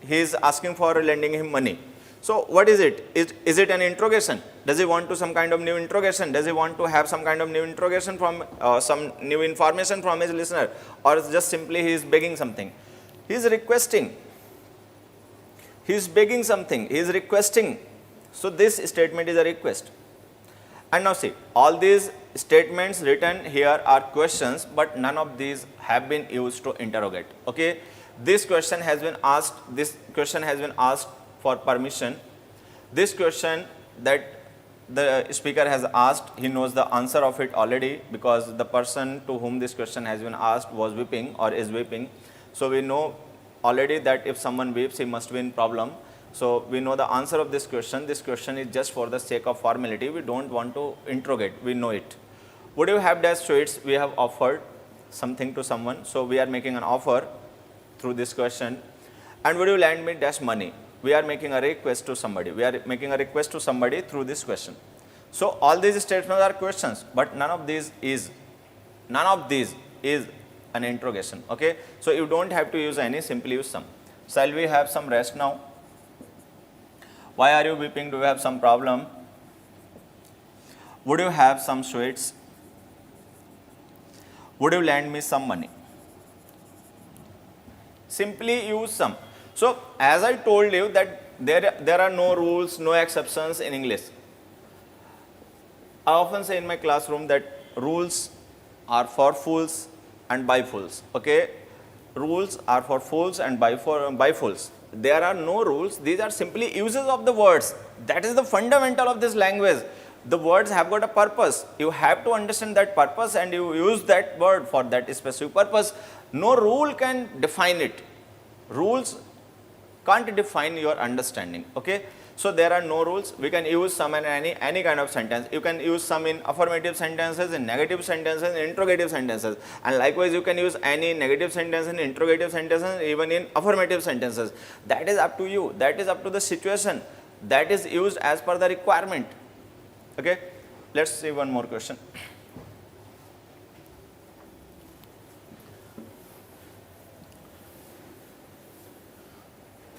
He is asking for lending him money. So what is it? Is it an interrogation? Does he want to some kind of new interrogation? Does he want to have some kind of new interrogation from some new information from his listener? Or just simply he is begging something? He is requesting. He is begging something. He is requesting. So this statement is a request. And now see, all these statements written here are questions, but none of these have been used to interrogate. Okay, this question has been asked. This question has been asked for permission. This question that the speaker has asked, he knows the answer of it already, because the person to whom this question has been asked was weeping or is weeping. So we know already that if someone weeps, he must be in problem. So we know the answer of this question. This question is just for the sake of formality. We don't want to interrogate. We know it. Would you have dash sweets? We have offered something to someone. So we are making an offer through this question. And would you lend me dash money? We are making a request to somebody. We are making a request to somebody through this question. So all these statements are questions, but none of these is an interrogation. Okay. So you don't have to use any, simply use some. Shall we have some rest now? Why are you weeping? Do you have some problem? Would you have some sweets? Would you lend me some money? Simply use some. So as I told you that there are no rules, no exceptions in English. I often say in my classroom that rules are for fools and by fools. Okay, rules are for fools and by fools. There are no rules. These are simply uses of the words. That is the fundamental of this language. The words have got a purpose. You have to understand that purpose and you use that word for that specific purpose. No rule can define it. Rules can't define your understanding. Okay. So there are no rules. We can use some in any kind of sentence. You can use some in affirmative sentences, in negative sentences, in interrogative sentences. And likewise, you can use any negative sentence in interrogative sentences, even in affirmative sentences. That is up to you. That is up to the situation. That is used as per the requirement. Okay. Let's see one more question.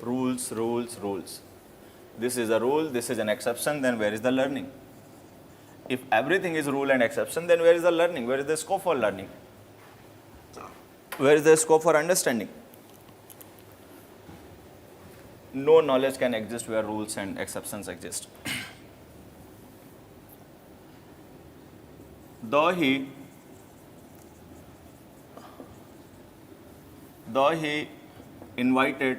Rules, rules, rules. This is a rule, this is an exception, then where is the learning? If everything is rule and exception, then where is the learning? Where is the scope for learning? Where is the scope for understanding? No knowledge can exist where rules and exceptions exist. Though he invited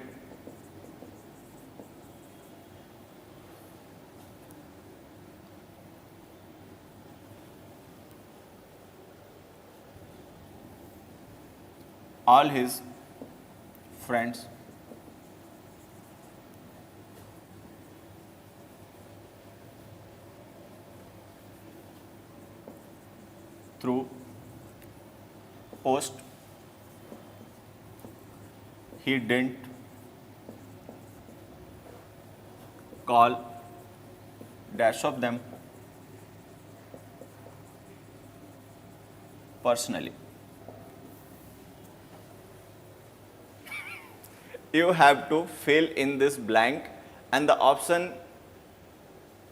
all his friends through post, he didn't call dash of them personally. You have to fill in this blank, and the option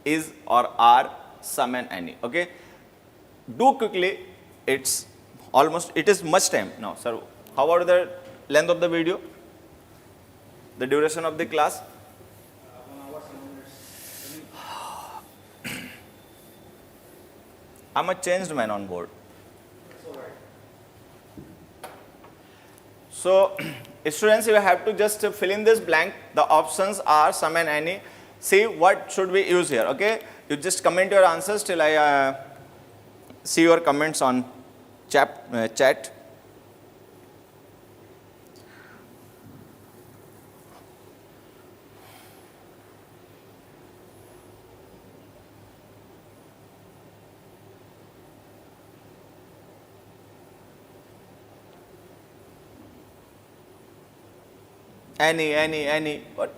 is or are some and any. Okay, do quickly. It is much time now, sir. How about the length of the video? The duration of the class? 1 hour, 7 minutes. I'm a changed man on board. That's all right. So, students, you have to just fill in this blank. The options are some and any. See what should we use here. Okay, you just comment your answers till I see your comments on chat. Any, what?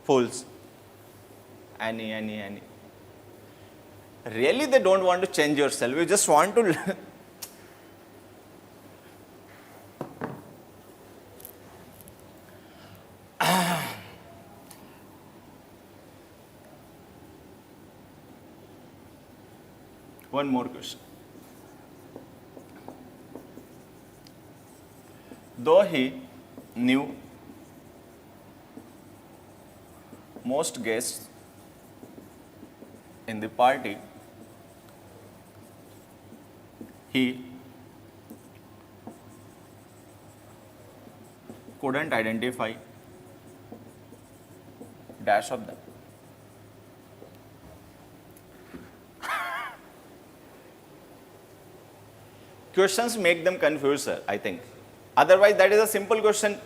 Fools. Any. Really, they don't want to change yourself. You just want to. One more question. Though he knew most guests in the party, he couldn't identify dash of them. Questions make them confused, sir, I think. Otherwise, that is a simple question,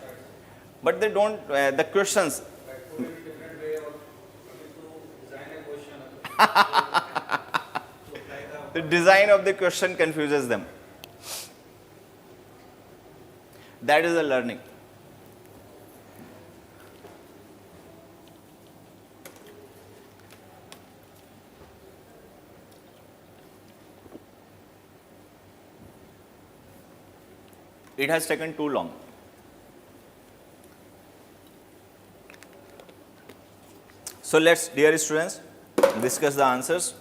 but they don't, the questions. Right. So maybe different way of to design a question. So apply The design of the question confuses them. That is the learning. It has taken too long. So let's, dear students, discuss the answers.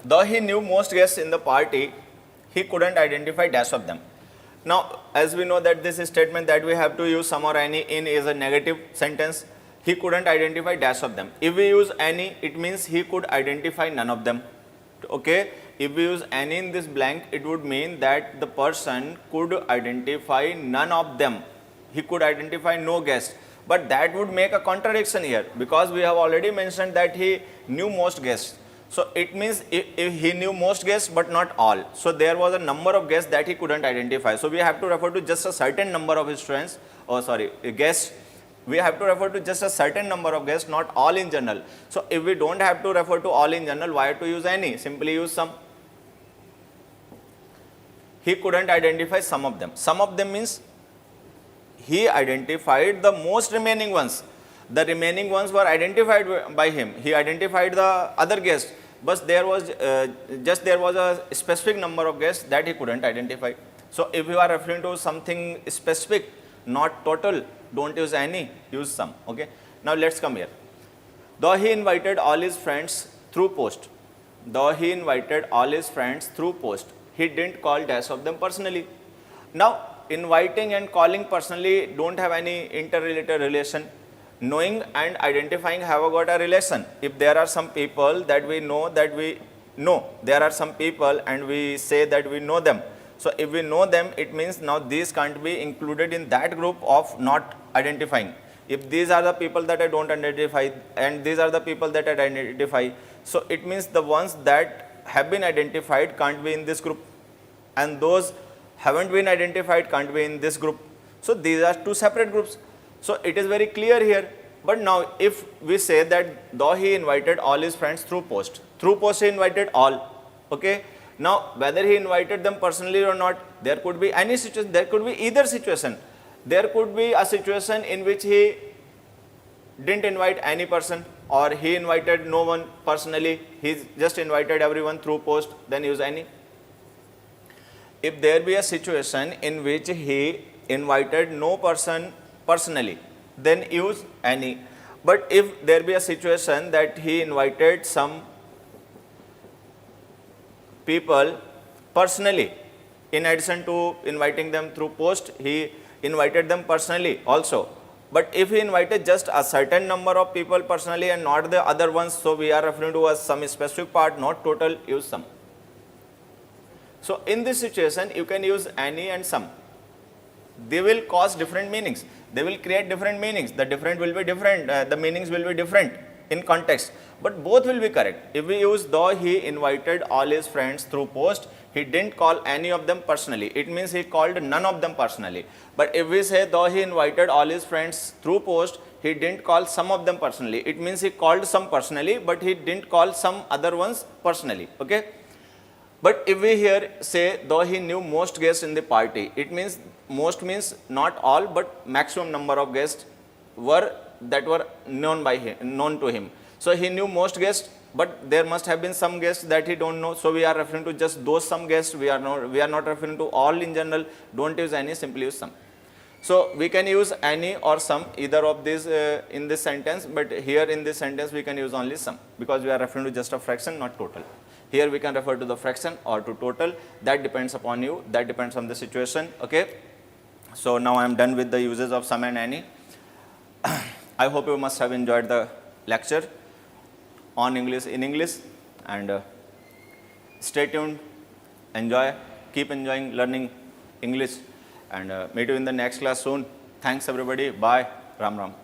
Though he knew most guests in the party, he couldn't identify dash of them. Now, as we know that this statement that we have to use some or any in is a negative sentence. He couldn't identify dash of them. If we use any, it means he could identify none of them. Okay? If we use any in this blank, it would mean that the person could identify none of them. He could identify no guest. But that would make a contradiction here, because we have already mentioned that he knew most guests. So it means if he knew most guests but not all. So there was a number of guests that he couldn't identify. So we have to refer to just a certain number of students, guests. We have to refer to just a certain number of guests, not all in general. So if we don't have to refer to all in general, why to use any? Simply use some. He couldn't identify some of them. Some of them means he identified the most remaining ones. The remaining ones were identified by him. He identified the other guests, but there was a specific number of guests that he couldn't identify. So if you are referring to something specific, not total, don't use any, use some. Okay. Now let's come here. Though he invited all his friends through post. Though he invited all his friends through post, he didn't call dash of them personally. Now, inviting and calling personally don't have any interrelated relation. Knowing and identifying have got a relation. If there are some people that we know, there are some people and we say that we know them. So if we know them, it means now these can't be included in that group of not identifying. If these are the people that I don't identify and these are the people that I identify, so it means the ones that have been identified can't be in this group, and those haven't been identified can't be in this group. So these are two separate groups. So it is very clear here. But now if we say that though he invited all his friends through post he invited all. Okay. Now whether he invited them personally or not, there could be any situation, there could be either situation. There could be a situation in which he didn't invite any person, or he invited no one personally, he just invited everyone through post, then use any. If there be a situation in which he invited no person personally, then use any. But if there be a situation that he invited some people personally, in addition to inviting them through post, he invited them personally also. But if he invited just a certain number of people personally and not the other ones, so we are referring to as some specific part, not total, use some. So in this situation, you can use any and some. They will cause different meanings. They will create different meanings. The different will be different. The meanings will be different in context. But both will be correct. If we use though he invited all his friends through post, he didn't call any of them personally. It means he called none of them personally. But if we say though he invited all his friends through post, he didn't call some of them personally. It means he called some personally, but he didn't call some other ones personally. Okay. But if we here say though he knew most guests in the party, it means most means not all, but maximum number of guests were known to him. So he knew most guests, but there must have been some guests that he don't know. So we are referring to just those some guests. We are not referring to all in general. Don't use any, simply use some. So we can use any or some, either of these in this sentence, but here in this sentence we can use only some, because we are referring to just a fraction, not total. Here we can refer to the fraction or to total. That depends upon you. That depends on the situation. Okay. So now I am done with the uses of some and any. I hope you must have enjoyed the lecture. on English in English, and stay tuned, enjoy, keep enjoying learning English, and meet you in the next class soon. Thanks everybody. Bye. Ram Ram.